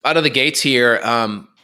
out of the gates here,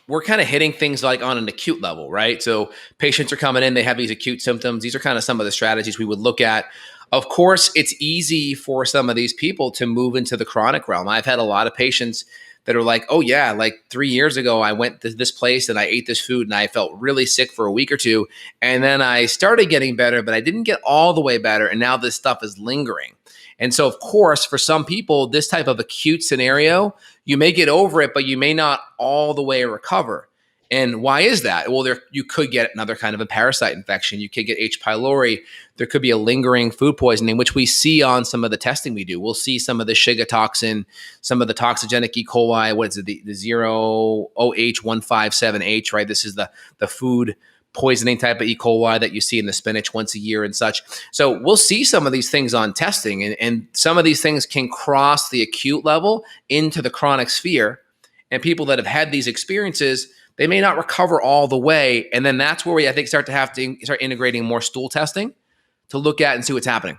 we're kind of hitting things like on an acute level, right? So patients are coming in, they have these acute symptoms. These are kind of some of the strategies we would look at. Of course, it's easy for some of these people to move into the chronic realm. I've had a lot of patients that are like, oh yeah, like 3 years ago, I went to this place and I ate this food and I felt really sick for a week or two. And then I started getting better, but I didn't get all the way better. And now this stuff is lingering. And so, of course, for some people, this type of acute scenario, you may get over it, but you may not all the way recover. And why is that? Well, you could get another kind of a parasite infection. You could get H. pylori. There could be a lingering food poisoning, which we see on some of the testing we do. We'll see some of the Shiga toxin, some of the toxigenic E. coli. What is it? The 0OH157H, right? This is the food poisoning type of E. coli that you see in the spinach once a year and such. So we'll see some of these things on testing, and some of these things can cross the acute level into the chronic sphere. And people that have had these experiences, they may not recover all the way. And then that's where we, I think, start to have to start integrating more stool testing to look at and see what's happening.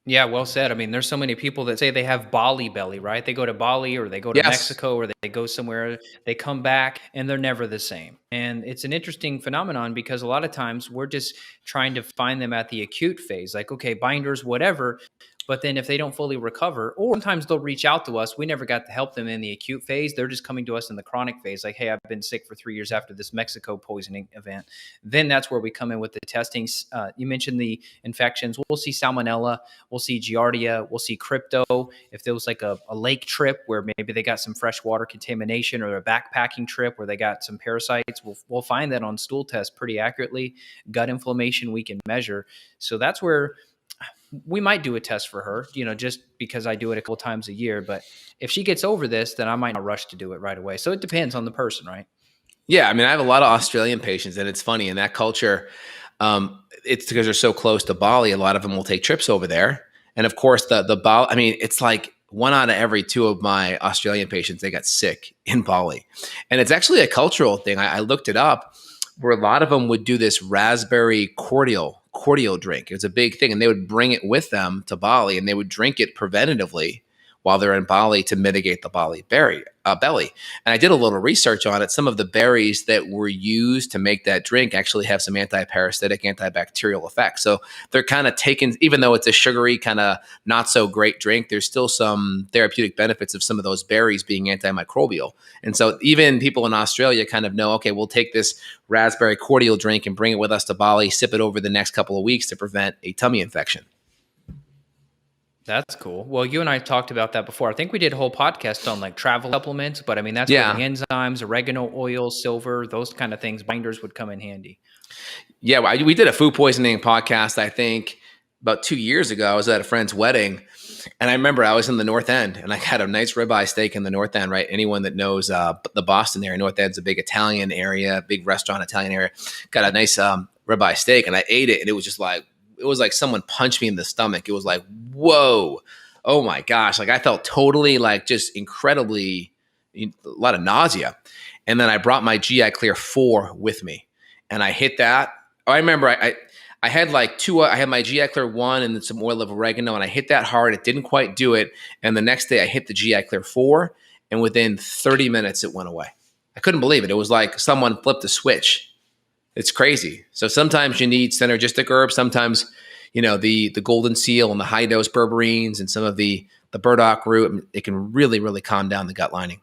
Yeah, well said. I mean, there's so many people that say they have Bali belly, right? They go to Bali or they go to Mexico or they go somewhere, they come back and they're never the same. And it's an interesting phenomenon because a lot of times we're just trying to find them at the acute phase, like, okay, binders, whatever. But then if they don't fully recover, or sometimes they'll reach out to us, we never got to help them in the acute phase. They're just coming to us in the chronic phase. Like, hey, I've been sick for 3 years after this Mexico poisoning event. Then that's where we come in with the testings. You mentioned the infections. We'll see salmonella. We'll see giardia. We'll see crypto. If there was like a lake trip where maybe they got some freshwater contamination, or a backpacking trip where they got some parasites, we'll find that on stool tests pretty accurately. Gut inflammation we can measure. So that's where we might do a test for her, just because I do it a couple times a year. But if she gets over this, then I might not rush to do it right away. So it depends on the person, right? Yeah. I mean, I have a lot of Australian patients, and it's funny in that culture. It's because they're so close to Bali. A lot of them will take trips over there. And of course the Bali, I mean, it's like 1 out of every 2 of my Australian patients, they got sick in Bali. And it's actually a cultural thing. I looked it up, where a lot of them would do this raspberry cordial drink. It was a big thing, and they would bring it with them to Bali, and they would drink it preventatively while they're in Bali to mitigate the Bali belly. And I did a little research on it. Some of the berries that were used to make that drink actually have some anti-parasitic, antibacterial effects. So they're kind of taken, even though it's a sugary, kind of not so great drink, there's still some therapeutic benefits of some of those berries being antimicrobial. And so even people in Australia kind of know, okay, we'll take this raspberry cordial drink and bring it with us to Bali, sip it over the next couple of weeks to prevent a tummy infection. That's cool. Well, you and I talked about that before. I think we did a whole podcast on like travel supplements, but I mean, that's where the enzymes, oregano oil, silver, those kind of things, binders would come in handy. Yeah, we did a food poisoning podcast, I think, about 2 years ago. I was at a friend's wedding, and I remember I was in the North End, and I had a nice ribeye steak in the North End, right? Anyone that knows the Boston area, North End's a big Italian area, big restaurant Italian area. Got a nice ribeye steak, and I ate it, and it was just like, it was like someone punched me in the stomach. It was like, whoa, oh my gosh. Like I felt totally like just incredibly, a lot of nausea. And then I brought my GI Clear 4 with me, and I hit that. I remember I had like 2, I had my GI Clear 1 and then some oil of oregano, and I hit that hard. It didn't quite do it. And the next day I hit the GI Clear 4, and within 30 minutes it went away. I couldn't believe it. It was like someone flipped a switch. It's crazy. So sometimes you need synergistic herbs. Sometimes, the golden seal and the high dose berberines and some of the burdock root, it can really, really calm down the gut lining.